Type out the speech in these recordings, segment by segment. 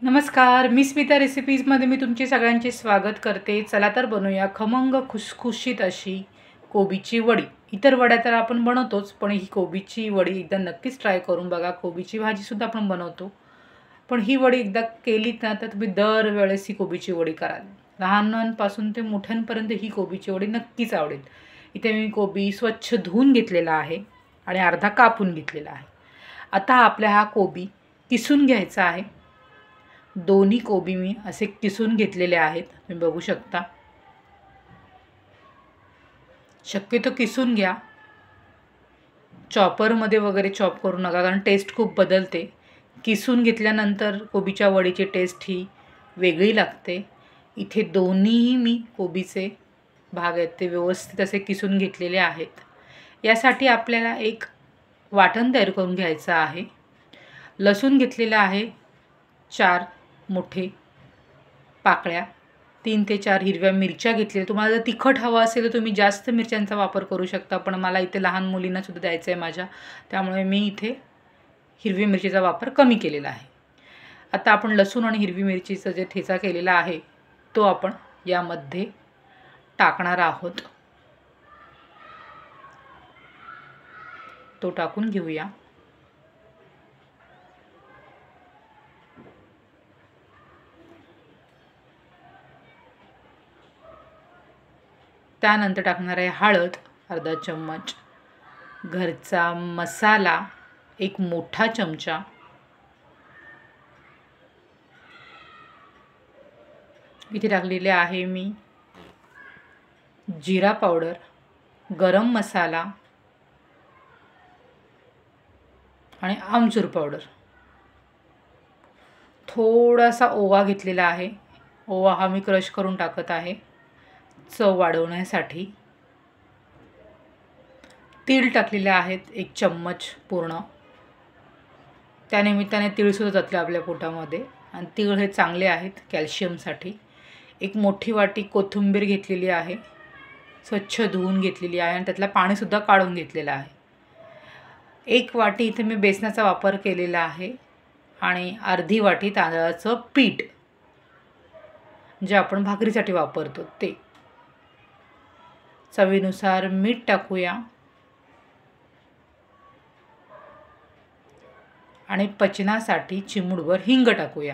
नमस्कार, मी स्मिता रेसिपीजमध्ये मी तुमचे सगळ्यांचे स्वागत करते। चला तर बनवूया खमंग खुसखुशीत अशी कोबीची वडी। इतर वड्या तर आपण बनवतोच, पण ही कोबीची वडी एकदा नक्कीच ट्राय करून बघा। कोबीची भाजीसुद्धा आपण बनवतो, पण ही वडी एकदा केलीत ना तर तुम्ही दरवेळेस ही कोबीची वडी कराल। लहानांपासून ते मोठ्यांपर्यंत ही कोबीची वडी नक्कीच आवडेल। इथे मी कोबी स्वच्छ धुवून घेतलेला आहे आणि अर्धा कापून घेतलेला आहे। आता आपल्या हा कोबी किसून घ्यायचा आहे। दोन्ही कोबी मी असे किसून घेतलेले आहेत, तुम्ही बघू शकता। शक्यतो किसून घ्या, चॉपरमध्ये वगैरे चॉप करू नका, कारण टेस्ट खूप बदलते। किसून घेतल्यानंतर कोबीच्या वडीची टेस्ट ही वेगळी लागते। इथे दोन्हीही मी कोबीचे भाग आहेत ते व्यवस्थित असे किसून घेतलेले आहेत। यासाठी आपल्याला एक वाटण तयार करून घ्यायचं आहे। लसूण घेतलेला आहे 4 मोठे पाकळ्या, 3 ते 4 हिरव्या मिरच्या घेतलेल्या। तुम्हाला जर तिखट हवं असेल तर तुम्ही जास्त मिरच्यांचा वापर करू शकता, पण मला इथे लहान मुलींना सुद्धा द्यायचं आहे माझ्या, त्यामुळे मी इथे हिरवी मिरचीचा वापर कमी केलेला आहे। आता आपण लसूण आणि हिरवी मिरचीचा जे ठेचा केलेला आहे तो आपण यामध्ये टाकणार आहोत। तो टाकून घेऊया। त्यानंतर टाकणार आहे हळद अर्धा चम्मच, घरचा मसाला 1 मोठा चमचा, इथे टाकलेले आहे मी जीरा पावडर, गरम मसाला आणि आमचूर पावडर। थोडासा ओवा घेतलेला आहे, ओवा हा मी क्रश करून टाकत आहे चव वाढवण्यासाठी। तीळ टाकलेले आहेत 1 चम्मच पूर्ण, त्यानिमित्ताने तीळसुद्धा जातले आपल्या पोटामध्ये आणि तीळ हे चांगले आहेत कॅल्शियमसाठी। 1 मोठी वाटी कोथिंबीर घेतलेली आहे, स्वच्छ धुवून घेतलेली आहे आणि त्यातलं पाणीसुद्धा काढून घेतलेलं आहे। 1 वाटी इथे मी बेसनाचा वापर केलेला आहे आणि अर्धी वाटी तांदळाचं पीठ जे आपण भाकरीसाठी वापरतो ते। चवीनुसार मीठ टाकूया आणि पचनासाठी चिमूटभर हिंग टाकूया।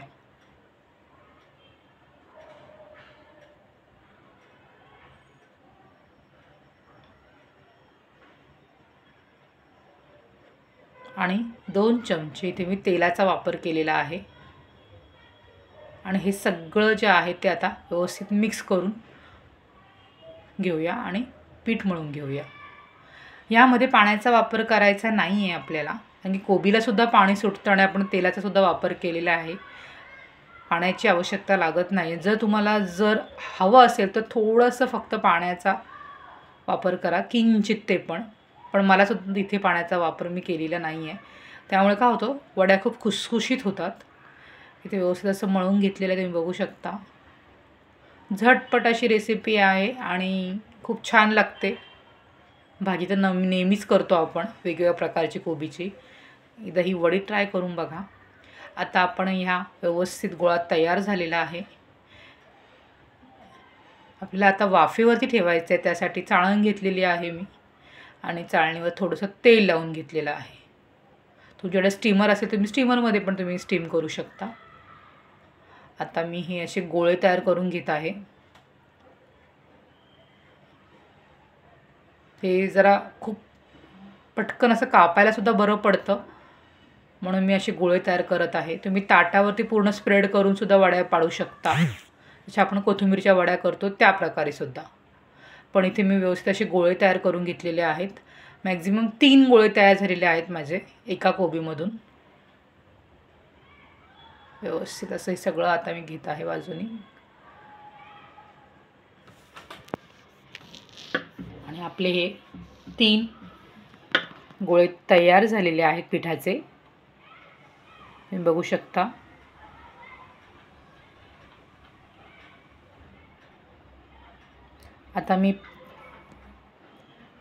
आणि 2 चमचे इथे मी तेलाचा वापर केलेला आहे आणि हे सगळं जे आहे ते आता व्यवस्थित मिक्स करून घेऊया आणि पीठ मळून घेऊया। यामध्ये पाण्याचा वापर करायचा नाही आहे आपल्याला, कारण की कोबीलासुद्धा पाणी सुटतं आणि आपण तेलाचासुद्धा वापर केलेला आहे, पाण्याची आवश्यकता लागत नाही। जर तुम्हाला हवं असेल तर थोडंसं फक्त पाण्याचा वापर करा, किंचित ते पण मला सुद्धा इथे पाण्याचा वापर मी केलेला नाही आहे, त्यामुळे काय होतं वड्या खूप खुसखुशीत होतात। इथे व्यवस्थित असं मळून घेतलेलं आहे, तुम्ही बघू शकता। झटपट अशी रेसिपी आहे आणि खूप छान लागते। भाजी तर नेहमीच करतो आपण वेगवेगळ्या प्रकारची कोबीची, एकदा ही वडी ट्राय करून बघा। आता आपण ह्या व्यवस्थित गोळा तयार झालेला आहे। आपल्याला आता वाफेवरती ठेवायचं आहे, त्यासाठी चाळण घेतलेली आहे मी आणि चाळणीवर थोडंसं तेल लावून घेतलेलं आहे। तुमच्याकडे स्टीमर असेल तर तुम्ही स्टीमरमध्ये पण तुम्ही स्टीम करू शकता। आता मी हे असे गोळे तयार करून घेत आहे। हे जरा खूप पटकन असं कापायला सुद्धा बरं पडतं, म्हणून मी असे गोळे तयार करत आहे। तुम्ही ताटावरती पूर्ण स्प्रेड करून सुद्धा वड्या पाडू शकता, जशा आपण कोथिंबीरच्या वड्या करतो त्या प्रकारे सुद्धा। पण इथे मी व्यवस्थित असे गोळे तयार करून घेतलेले आहेत। मॅक्झिमम 3 गोळे तयार झालेले आहेत माझे एका कोबीमधून। व्यवस्थित असं हे सगळं आता मी घेत आहे बाजूनी आणि आपले हे 3 गोळे तयार झालेले आहेत पिठाचे, तुम्ही बघू शकता। आता मी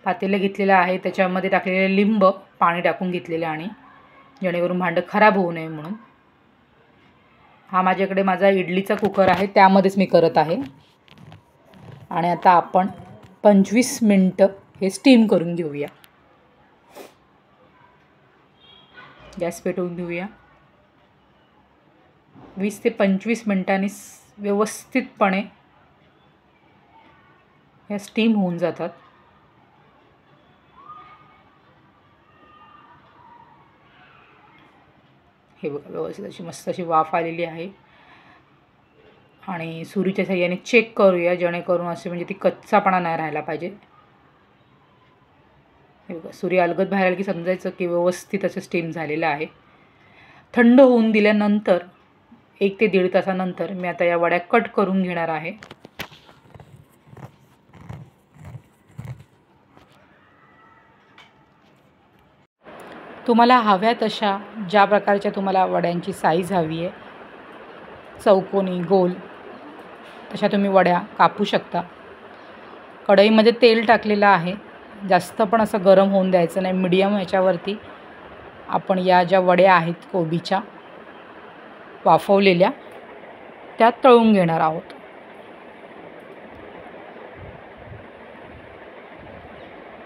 पातेलं घेतलेलं आहे, त्याच्यामध्ये टाकलेले लिंब पाणी टाकून घेतलेले आणि जेणेकरून भांडं खराब होऊ नये म्हणून। हा माझ्याकडे माझा इडलीचा कुकर आहे, त्यामध्येच मी करत आहे. आणि आता आपण 25 मिनटं हे स्टीम करून घेऊया. गॅस पेटवून घेऊया. 20 ते 25 मिनटांनी व्यवस्थितपणे ह्या स्टीम होऊन जातात. हे बघा, व्यवस्थित अशी मस्त अशी वाफ आलेली आहे. आणि सुरीच्या साह्याने चेक करूया, जेणेकरून असे म्हणजे ती कच्चापणा नाही राहायला पाहिजे. हे बघा, सुरी अलगद बाहेर आली की समजायचं की व्यवस्थित असं स्टीम झालेलं आहे. थंड होऊन दिल्यानंतर 1 ते 1.5 तासानंतर मी आता या वड्या कट करून घेणार आहे. तुम्हाला हव्या तशा, ज्या प्रकारच्या तुम्हाला वड्यांची साईज हवी आहे, चौकोनी, गोल, तशा तुम्ही वड्या कापू शकता. कढईमध्ये तेल टाकलेलं आहे. जास्त पण असं गरम होऊन द्यायचं नाही. मीडियम ह्याच्यावरती आपण या ज्या वड्या आहेत कोबीच्या वाफवलेल्या, त्या तळून घेणार आहोत.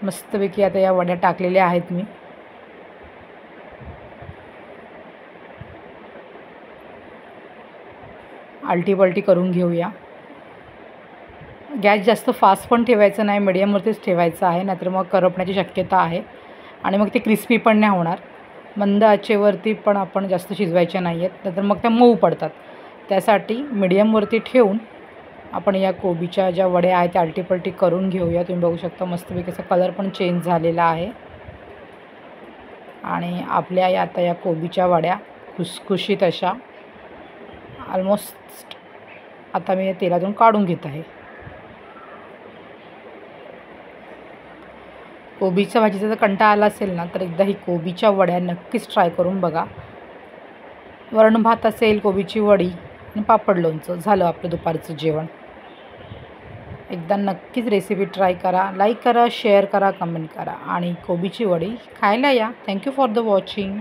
मस्तपैकी आता या वड्या टाकलेल्या आहेत मी. आलटी-पलटी करून घेऊया. गॅस जास्त फास्ट पण ठेवायचं नाही, मीडियमवरतीच ठेवायचं आहे, नाहीतर मग करपण्याची शक्यता आहे आणि मग ते क्रिस्पी पण नाही होणार. मंद आचेवरती पण आपण जास्त शिजवायच्या नाही आहेत, नाहीतर मग त्या मऊ पडतात. त्यासाठी मीडियमवरती ठेवून आपण या कोबीच्या ज्या वड्या आहेत त्या आलटी-पलटी करून घेऊया. तुम्ही बघू शकता मस्तपैकी असा कलर पण चेंज झालेला आहे. आणि आपल्या या आता या कोबीच्या वड्या खुसखुशीत अशा ऑलमोस्ट आता मी तेलातून काढून घेत आहे. कोबीच्या भाजीचा जर कंटाळा आला असेल ना, तर एकदा ही कोबीच्या वड्या नक्कीच ट्राय करून बघा. वरण भात असेल, कोबीची वडी आणि पापड लोणचं, झालं आपलं दुपारचं जेवण. एकदा नक्कीच रेसिपी ट्राय करा. लाईक करा, शेअर करा, कमेंट करा आणि कोबीची वडी खायला या. Thank you for the watching.